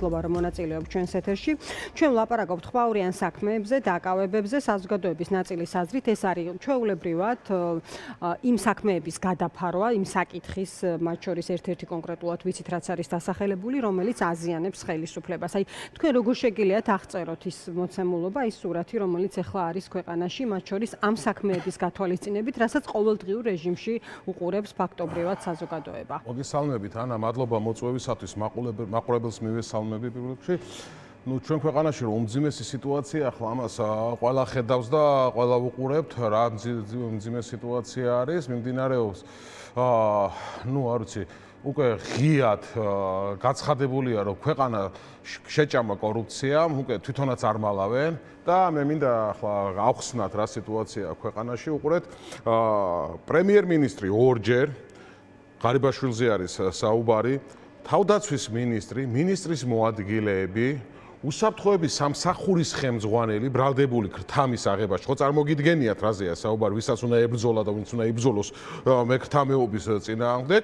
მადლობა რომ მონაწილეობთ ჩვენს ეთერში. ჩვენ ვლაპარაკობთ ხვაურიან საქმეებზე, დაკავებებზე, საზოგადოების ნაწილის აზრით ეს არის ჩვეულებრივად იმ საქმეების გადაფარვა, იმ საკითხის მათ შორის ერთ-ერთი კონკრეტულად ვიცით რაც არის დასახელებული, რომელიც აზიანებს ხელისუფლებას. აი თქვენ როგორ შეგიძლიათ აღწეროთ ის მოცემულობა, ის სურათი, რომელიც ახლა არის ქვეყანაში, მათ შორის ამ საქმეების გათვალისწინებით, რასაც ყოველდღიურ რეჟიმში უყურებს ფაქტობრივად საზოგადოება. მოგესალმებით, ანა, მადლობა მოწვევისათვის, მაყურებელს მივესალმები პირველ რიგში. ჩვენ ქვეყანაში რომ უმძიმესი სიტუაცია ახლა ამას ყველა ხედავს და ყველა ვუყურებთ, რა უმძიმესი სიტუაცია არის, მიმდინარეობს არ ვიცი, უკვე ღიად გაცხადებულია რომ ქვეყანა შეჭამა კორუფციამ, უკვე თვითონაც არ მალავენ და მე მინდა ახლა ავხსნათ რა სიტუაცია ქვეყანაში, უყურეთ, პრემიერ-მინისტრი ორჯერ ღარიბაშვილზე არის საუბარი, თავდაცვის მინისტრი, მინისტრის მოადგილეები, უსაფრთხოების სამსახურის ხელმძღვანელი, ბრალდებული ქრთამის აღებაში, ხო წარმოგიდგენიათ რაზეა საუბარი, ვისაც უნდა ებრძოლა და ვინც უნდა იბრძოლოს მე ქრთამეობის წინააღმდეგ.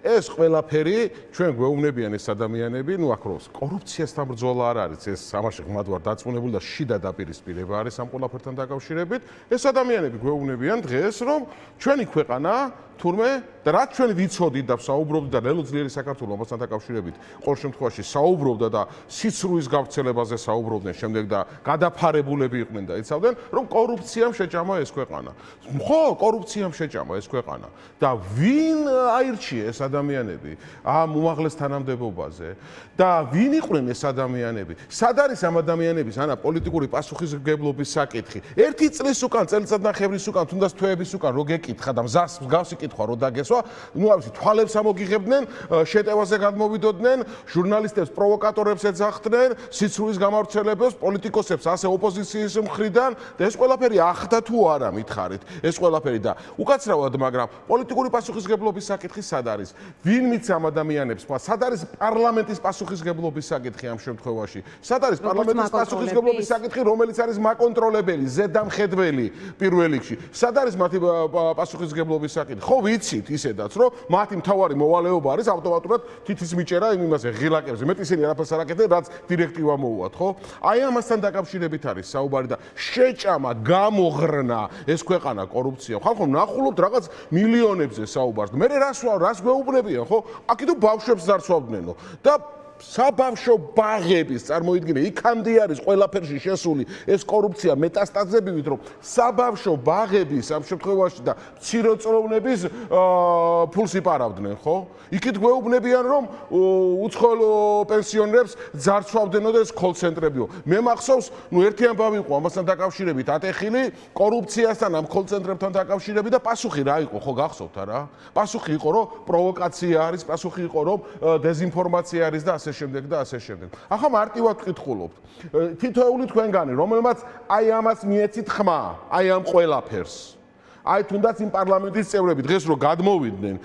ეს ყველაფერი ჩვენ გვეუბნებიან ეს ადამიანები, აქ რო კორუფციასთან ბრძოლა არ არის, ეს ამაში ღმად ვარ დაწუნებული და შიდა დაპირისპირება არის ამ ყველაფერთან დაკავშირებით. ეს ადამიანები გვეუბნებიან დღეს, რომ ჩვენი ქვეყანა თურმე და რაც ჩვენ ვიცოდით და საუბრობდით და ნელო ძლიერი საქართველოს ამასთან დაკავშირებით, ყოველ შემთხვევაში საუბრობდა და სიცრუის გავრცელებაზე საუბრობდნენ, შემდეგ და გადაფარებულები იყვნენ და იცავდნენ, რომ კორუფციამ შეჭამა ეს ქვეყანა. ხო, კორუფციამ შეჭამა ეს ქვეყანა და ვინ აირჩია ეს ადამიანები ამ უმაღლეს თანამდებობაზე და ვინ იყვნენ ეს ადამიანები? სად არის ამ ადამიანების ანა პოლიტიკური პასუხისმგებლობის საკითხი? ერთი წლის უკან, წელიწადნახევრის უკან, თუნდაც თვეების უკან რო გეკითხა და მსგავსი კითხვა რო დაგესვა, თვალებს ამოგიღებდნენ, შეტევაზე გადმოვიდოდნენ, ჟურნალისტებს, პროვოკატორებს ეძახდნენ, სიცრუის გამავრცელებელს, პოლიტიკოსებს, ასე ოპოზიციის მხრიდან და ეს ყველაფერი ახდა თუ არა მითხარით, ეს ყველაფერი და უკაცრავად, მაგრამ პოლიტიკური პასუხისმგებლობის საკითხი სად არის? ვინ მიცა ამ ადამიანებს? სად არის პარლამენტის პასუხისმგებლობის საკითხი ამ შემთხვევაში? სად არის პარლამენტის პასუხისმგებლობის საკითხი, რომელიც არის მაკონტროლებელი, ზედამხედველი პირველ რიგში? სად არის მათი პასუხისმგებლობის საკითხი? ხო ვიცით ისედაც, რომ მათი მთავარი მოვალეობა არის ავტომატურად თითის მიჭერა იმაზე ღილაკებზე. მეტ ისინი არაფერს არ აკეთებენ, რაც დირექტივა მოუვათ, ხო? აი ამასთან დაკავშირებით არის საუბარი და შეჭამა, გამოღრნა ეს ქვეყანა კორუფცია. ხალხო ნახულობთ რაღაც მილიონებზე საუბარს. მე რას გვეუბნებიან, ხო? აქედო ბავშვებს დარცვავდნენო და საბავშვო ბაღების წარმოიდგინე, იქამდე არის ყველაფერში შესული ეს კორუფცია მეტასტაზებივით, რომ საბავშვო ბაღების ამ შემთხვევაში და მცირეწლოვნების ფულს იპარავდნენ, ხო? იქით გვეუბნებიან, რომ უცხოელ პენსიონერებს ძარცვავდნენო და ეს კოლცენტრებიო. მე მახსოვს, ერთი ამბავი იყო ამასთან დაკავშირებით, ატეხილი კორუფციასთან ამ კოლცენტრებთან დაკავშირებით და პასუხი რა იყო, ხო გახსოვთ არა? პასუხი იყო, რომ პროვოკაცია არის, პასუხი იყო, რომ დეზინფორმაცია არის და ასე შემდეგ და ასე შემდეგ. ახლა მარტივად ვკითხულობთ. თითოეული თქვენგანი, რომელმაც აი ამას მიეცით ხმა, აი ამ ყველაფერს. აი თუნდაც იმ პარლამენტის წევრები დღეს რო გამოვიდნენ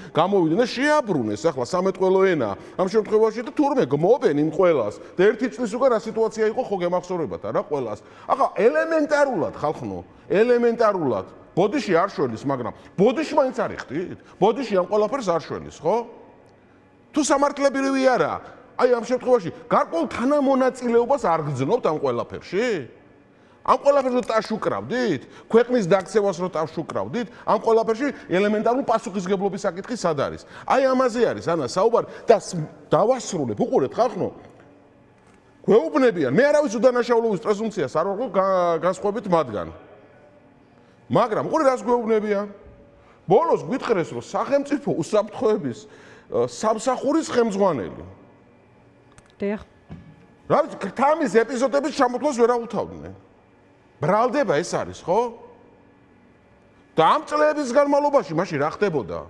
და შეაბრუნეს ახლა სამეთყველო ენა ამ შემთხვევაში და თურმე გმობენ იმ ყველას და ერთი წლის უკან რა სიტუაცია იყო ხო გემახსოვრებათ არა ყველას. ახლა ელემენტარულად ხალხო, ელემენტარულად ბოდიში არ შველის, მაგრამ ბოდიში მაინც არ იხდით? ბოდიში ამ ყველაფერს არ შველის, ხო? თუ სამართლებრივი არა, აი ამ შემთხვევაში გარკვეულ თანამონაწილეობას არ გძნობთ ამ ყველაფერში? ამ ყველაფერს რო ტაშუკრავდით? ქვეყნის დაქცევას რო ტაშუკრავდით? ამ ყველაფერში ელემენტარული პასუხისმგებლობის საკითხი სად არის? აი ამაზე არის ანა საუბარი და დავასრულებ, უყურეთ ხალხო. გვეუბნებიან, მე არავის უდანაშაულობის პრეზუმპციას არ ვაყოლ განსხვავებით მათგან. მაგრამ უყურე რას გვეუბნებიან? ბოლოს გვითხრეს, რომ სახელმწიფო უსაფრთხოების სამსახურის ხელმძღვანელი. დიახ. რა ვიცი, ქრთამის ეპიზოდების ჩამოთვლას ვერავუთავდნენ. ბრალდება ეს არის, ხო? და ამ წლების განმავლობაში მაშინ რა ხდებოდა?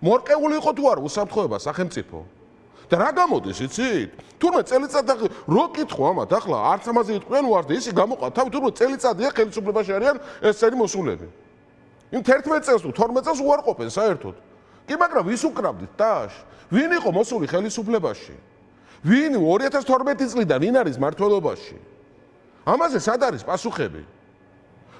მორყეული იყო თუ არა უსაფრთხოება სახელმწიფო? და რა გამოდის, იცით? თურმე წელიწადში რო კითხო ამათ, ახლა არც ამაზე იტყვიან უარს და ისი გამოყვა თავი თურმე წელიწადია ხელისუფლებაში არიან ეს წელი მოსულები. იმ 11 წელს თუ 12 წელს უარყოფენ საერთოდ. კი, მაგრამ ვის უკრავდით ტაშ? ვინ იყო მოსული ხელისუფლებაში? ვინ 2012 წლიდან ვინ არის მმართველობაში? ამაზე სად არის პასუხები?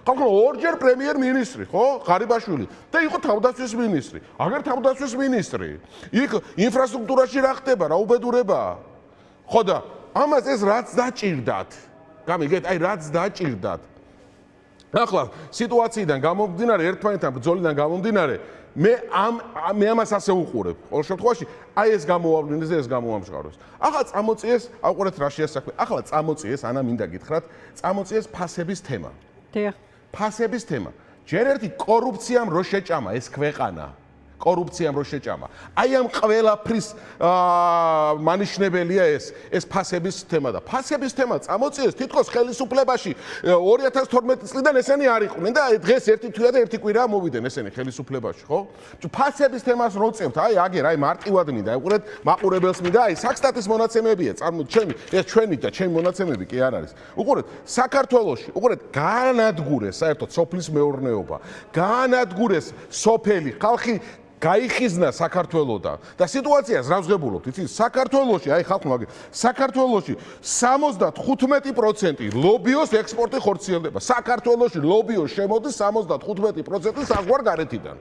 ხალხო ორჯერ პრემიერ-მინისტრი, ხო? ღარიბაშვილი და იყო თავდაცვის მინისტრი. აგერ თავდაცვის მინისტრი. იქ ინფრასტრუქტურაში რა ხდება, რა უბედურებაა? ხო და ამას ეს რაც დაჭირდათ. გამიგეთ, აი რაც დაჭირდათ. ახლა სიტუაციიდან გამომდინარე, ერთმანეთთან ბრძოლიდან გამომდინარე, მე ამას ასე უყურებ. ყოველ შემთხვევაში, აი ეს გამოვავლინდეს და ეს გამოვამჟღავროს. ახლა წამოწიეს, აუყურეთ რაშია საქმე. ახლა წამოწიეს, ანა მინდა გითხრათ, წამოწიეს ფასების თემა. დიახ. ფასების თემა. ჯერ ერთი კორუფციამ რო შეჭამა ეს ქვეყანა. კორუფციამ რო შეჭამა. აი ამ ყველაფრის მანიშნებელია ეს ფასების თემა და ფასების თემა წამოწიეს თითქოს ხელისუფლებაში 2012 წლიდან ესენი არ იყვნენ და დღეს ერთი თვია და ერთი კვირაა მოვიდნენ ესენი ხელისუფლებაში, ხო? ფასების თემას რო წევთ, აი აგერ, აი მარტივად მინდა, აიყურეთ მაყურებელს მინდა, აი საქსტატის მონაცემებია, ეს ჩვენი და ჩემი მონაცემები კი არ არის. უყურეთ, საქართველოში, უყურეთ, გაანადგურეს საერთოდ სოფლის მეურნეობა, გაანადგურეს სოფელი, ხალხი გაიხიზნა საქართველოსთან და სიტუაციას რა ვღებულობთ იცი საქართველოში აი ხალხმა საქართველოში 75% ლობიოს ექსპორტი ხორციელდება საქართველოში ლობიოს შემოდის 75% საზღვარგარეთიდან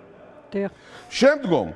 დიახ შემდგომ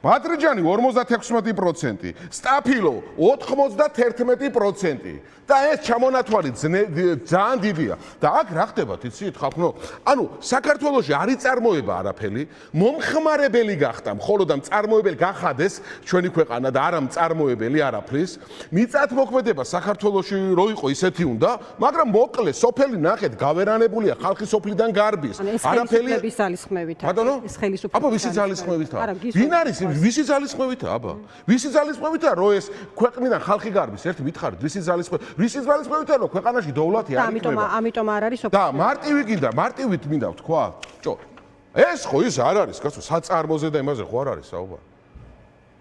მადრიჯანი 56%, სტაფილო 91% და ეს ჩამონათვალი ძალიან დიდია. და აქ რა ხდება, იცით ხალხო? ანუ საქართველოში არ იწარმოება არაფერი, მომხმარებელი გახდა, მხოლოდ ამ წარმოებელი გახადეს ჩვენი ქვეყანა და არა მწარმოებელი არაფრის. მიწათმოქმედება საქართველოში რო იყო ისეთი უნდა, მაგრამ მოკლე სოფელი ნახეთ, გავერანებულია ხალხი სოფლიდან გარბის. არაფერი ეს ძალისხმევითაა. ეს ხელისუფლების. აბა ვისი ძალისხმევითაა? ვინ არის ვისი ძალისხმევითაა, აბა? ვისი ძალისხმევითაა, რომ ეს ქვეყნიდან ხალხი გარბის? ერთი მითხარით, ვისი ძალისხმევითაა, რომ ქვეყანაში დოვლათი არ იქნება? ამიტომ არ არის და მარტივით მინდა ვთქვა. ეს ხო ის არ არის, კაცო, საწარმოზე და იმაზე ხო არ არის საუბარი.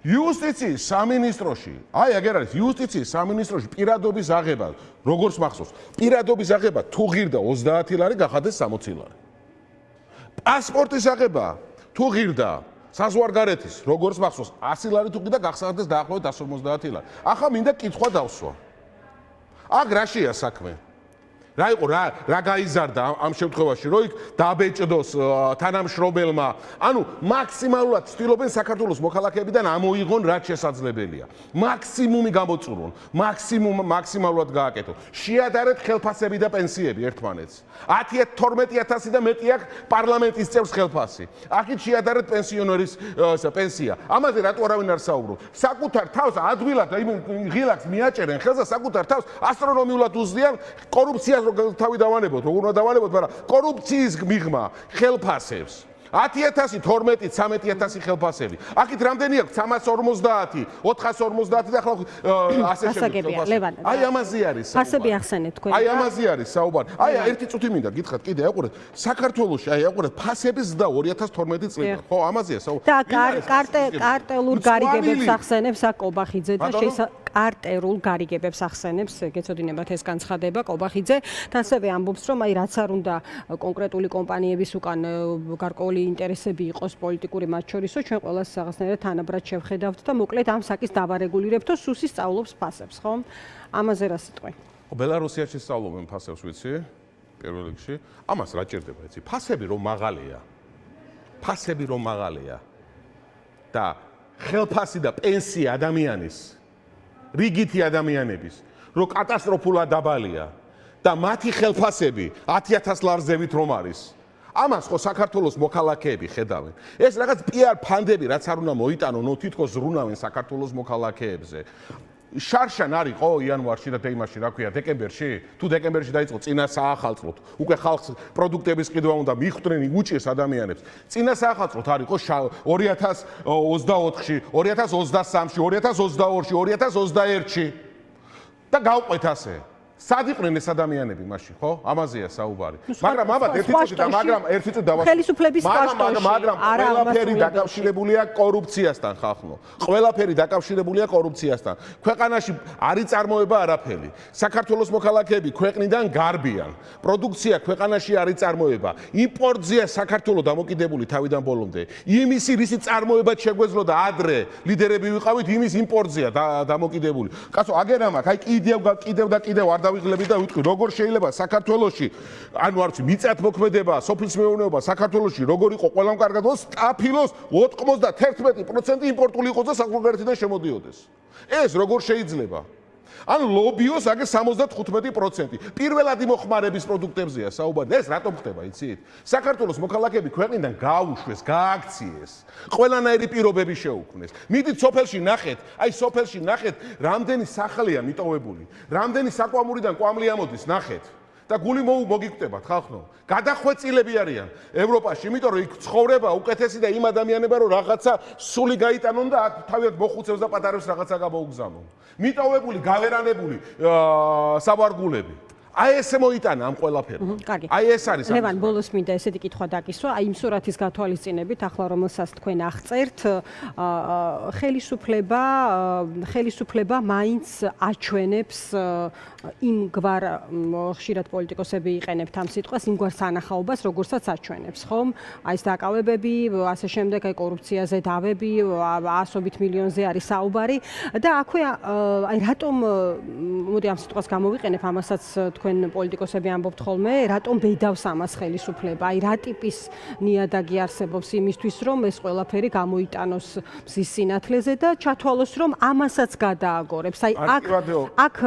იუსტიციის სამინისტროში, აი აგერ არის იუსტიციის სამინისტროში პირადობის აღება, როგორც მახსოვს, პირადობის აღება თუ ღირდა 30 ლარი, გახადეს 60 ლარი. პასპორტის აღება თუ ღირდა საზღვარგარეთის, როგორც მახსოვს, 100 ლარი თუ ყიდა გახსოვდეს დაახლოებით 150 ლარი. ახლა მინდა კითხვა დავსვა. აქ რაშია საქმე? რა იყო რა გაიზარდა ამ შემთხვევაში, რომ იქ დაბეჭდოს თანამშრომელმა, ანუ მაქსიმალურად ცდილობენ საქართველოს მოქალაქეებიდან ამოიღონ რაც შესაძლებელია. მაქსიმუმი გამოწურონ, მაქსიმალურად გააკეთონ. შეადარეთ ხელფასები და პენსიები ერთმანეთს. 12,000 და მეტი აქვს პარლამენტის წევრს ხელფასი. აქეთ შეადარეთ პენსიონერის პენსია. ამაზე რატო არავინ არ საუბრობს? საკუთარ თავს ადვილად ღილაკს მიაჭერენ ხელს და საკუთარ თავს ასტრონომიულად უზრდიან კორუფციას თავი დავანებოთ, როგორ უნდა დავანებოთ, მაგრამ კორუფციის მიღმა ხელფასებს 10,000, 12, 13,000 ხელფასები. აქეთ რამდენი აქვს? 350, 450 და ახლა ასე შემდგომ. აი ამაზე არის საუბარი. ფასები ახსენეთ თქვენ. აი ამაზე არის საუბარი. აი ერთი წუთი მინდა გითხრათ კიდე, აყურეთ, საქართველოში, აი აყურეთ, ფასების ზრდა 2012 წლიდან. ხო, ამაზეა საუბარი. და კარტელურ გარიგებებს ახსენებს აქ კობახიძე და კარტერულ გარიგებებს ახსენებს, გეცოდინებათ ეს განცხადება კობახიძე და ასევე ამბობს, რომ აი რაც არ უნდა კონკრეტული კომპანიების უკან გარკვეული ინტერესები იყოს პოლიტიკური მათ შორისო, ჩვენ ყველას რაღაცნაირად თანაბრად შევხედავთ და მოკლედ ამ საკის დავარეგულირებთო სუსი სწავლობს ფასებს, ხო? ამაზე რა სიტყვი? ბელარუსიაში სწავლობენ ფასებს, ვიცი? პირველ რიგში. ამას რა ჭირდება, იცი? ფასები რომ მაღალია. და ხელფასი და პენსია ადამიანის რიგითი ადამიანების რო კატასტროფულად დაბალია და მათი ხელფასები 10,000 ლარზევით რომ არის. ამას ხო საქართველოს მოქალაქეები ხედავენ. ეს რაღაც PR ფანდები რაც არ უნდა მოიტანონ, თითქოს ზრუნავენ საქართველოს მოქალაქეებზე. შარშან არის ხო იანვარში და თეიმაში რა ქვია დეკემბერში? თუ დეკემბერში დაიწყო წინა საახალწლოდ, უკვე ხალხს პროდუქტების ყიდვა უნდა მიხვდნენ უჭირს ადამიანებს. წინა საახალწლოდ არის ხო 2024-ში, 2023-ში, 2022-ში, 2021-ში და გავყვეთ ასე. სად იყვნენ ეს ადამიანები მაშინ, ხო? ამაზეა საუბარი. მაგრამ აბა ერთი წუთი დავასრულო. ხელისუფლების პასტოში. მაგრამ ყველაფერი დაკავშირებულია კორუფციასთან, ხალხო. ყველაფერი დაკავშირებულია კორუფციასთან. ქვეყანაში არ იწარმოება არაფერი. საქართველოს მოქალაქეები ქვეყნიდან გარბიან. პროდუქცია ქვეყანაში არ იწარმოება. იმპორტზეა საქართველოს დამოკიდებული თავიდან ბოლომდე. იმისი რისი წარმოება შეგვეძლოდა ადრე ლიდერები ვიყავით, იმის იმპორტზეა დამოკიდებული. კაცო, აგერ ამაკ, აი კიდევ არ ვიღლები და ვიტყვი, როგორ შეიძლება საქართველოში, ანუ არ ვიცი, მიწათმოქმედება, სოფლის მეურნეობა საქართველოში როგორ იყო ყველამ კარგად, სტაფილოს 91% იმპორტული იყოს და საზღვარგარეთიდან შემოდიოდეს. ეს როგორ შეიძლება? ანუ ლობიოს აგე 75%. პირველად იმოხმარების პროდუქტებზეა საუბარი. ეს რატომ ხდება, იცით? საქართველოს მოქალაქეები ქვეყნიდან გაუშვეს, გააქციეს. ყველანაირი პირობები შეუქმნეს. მიდით სოფელში ნახეთ, აი სოფელში ნახეთ, რამდენი სახლია მიტოვებული. რამდენი საკვამურიდან კვამლი ამოდის, ნახეთ. და გული მოგიკვდებათ ხალხო. გადახვეწილები არიან ევროპაში, იმიტომ რომ იქ ცხოვრება უკეთესი და იმ ადამიანებმა რომ რაღაცა სული გაიტანონ და აქ თავად მოხუცებს და პატარებს რაღაცა გამოუგზავნონ. მიტოვებული, გავერანებული სავარგულები. აი ესე მოიტანა ამ ყველაფერმა. აი ეს არის. ლევან, ბოლოს მინდა ესეთი კითხვა დაკისვა, აი იმ სურათის გათვალისწინებით, ახლა რომელსაც თქვენ აღწერთ, ხელისუფლება მაინც აჩვენებს იმგვარ ხშირად პოლიტიკოსები იყენებთ ამ სიტყვას, იმგვარ სანახაობას, როგორცაც აჩვენებს, ხომ? აი ეს დაკავებები, ასე შემდეგ, აი კორუფციაზე დავები, ასობით მილიონზე არის საუბარი და აქვე აი რატომ მოდი ამ სიტყვას გამოვიყენებ, ამასაც თქვენ პოლიტიკოსები ამბობთ ხოლმე, რატომ ბედავს ამას ხელისუფლება? აი რა ტიპის ნიადაგი არსებობს იმისთვის, რომ ეს ყველაფერი გამოიტანოს მზის სინათლეზე და ჩათვალოს, რომ ამასაც გადააგორებს. აი აქ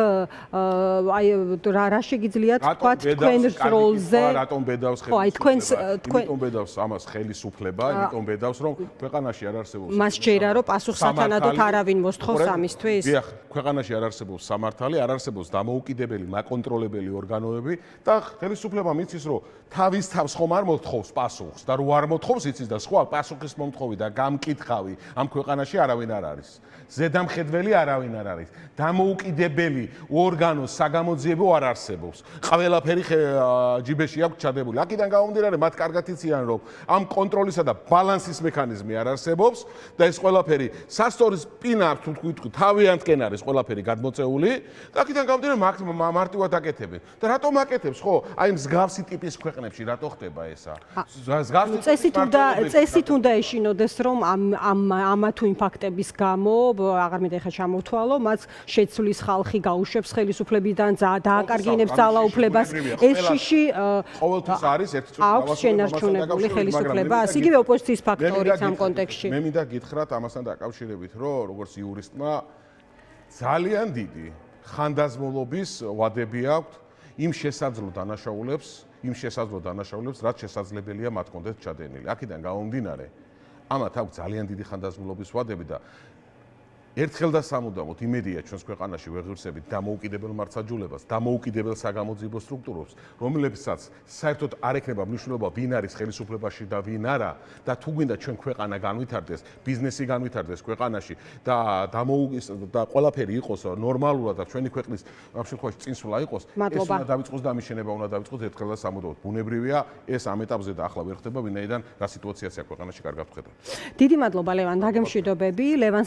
აი რა შეგიძლიათ თქვათ თქვენს როლზე? რატომ ბედავს ხელისუფლება? იმიტომ ბედავს ამას ხელისუფლება, იმიტომ ბედავს, რომ ქვეყანაში არ არსებობს. მას ჯერა რომ პასუხსათანადოდ არავინ მოსთხოვს ამისთვის? დიახ, ქვეყანაში არ არსებობს სამართალი, არ არსებობს დამოუკიდებელი, მაკონტროლებელი ორგანოები და ხელისუფლებამ იცის, რომ თავის თავს ხომ არ მოთხოვს პასუხს და რო არ მოთხოვს იცის და სხვა პასუხის მომთხოვი და გამკითხავი ამ ქვეყანაში არავინ არ არის. ზედამხედველი არავინ არ არის. დამოუკიდებელი ორგანოს საგამოძიებო არ არსებობს. ყველაფერი ჯიბეში აქვს ჩადებული. აქედან გამომდინარე, მათ კარგად იციან, რომ ამ კონტროლისა და ბალანსის მექანიზმი არ არსებობს და ეს ყველაფერი სასტორის პირა თუ თქვი თავიანთკენ არის ყველაფერი გადმოწეული და აქედან გამომდინარე, მარტივად აკეთებენ. და რატომ აკეთებს, ხო? აი მსგავსი ტიპის ქვეყნებში რატო ხდება ესა? წესით უნდა ეშინოდეს, რომ ამა თუ იმ ფაქტების გამო, აღარ მინდა ხა ჩამოვთვალო, მას შეცვლის ხალხი გაუშვებს ხელისუფლებიდან, დააკარგინებს ძალაუფლებას. ეს შიში ყოველთვის არის ერთ-ერთი აქვს შენარჩუნებული ხელისუფლება, ასე იგივე ოპოზიციის ფაქტორიც ამ კონტექსტში. მე მინდა გითხრათ ამასთან დაკავშირებით, რომ როგორც იურისტმა ძალიან დიდი ხანდაზმულობის ვადები აქვთ იმ შესაძლო დანაშაულებს, რაც შესაძლებელია მათ კონდეთ ჩადენილი. აქედან გამომდინარე, ამათ აქვს ძალიან დიდი ხანდაზმულობის ვადები და ერთხელ და სამუდამოდ იმედია ჩვენს ქვეყანაში ვეღირსებით დამოუკიდებელ მართლმსაჯულებას, დამოუკიდებელ საგამოძიებო სტრუქტურებს, რომლებსაც საერთოდ არ ექნება მნიშვნელობა ვინ არის ხელისუფლებაში და ვინ არა და თუ გვინდა ჩვენ ქვეყანა განვითარდეს, ბიზნესი განვითარდეს ქვეყანაში და ყველაფერი იყოს ნორმალურად და ჩვენი ქვეყნის ამ შემთხვევაში წინსვლა იყოს, ეს უნდა დავიწყოს და ამის შენება უნდა დავიწყოს ერთხელ და სამუდამოდ. ბუნებრივია, ეს ამ ეტაპზე და ახლა ვერ ხდება, ვინაიდან რა სიტუაციაა ქვეყანაში კარგად ვხედავთ. დიდი მადლობა ლევან, დაგემშვიდობები. ლევან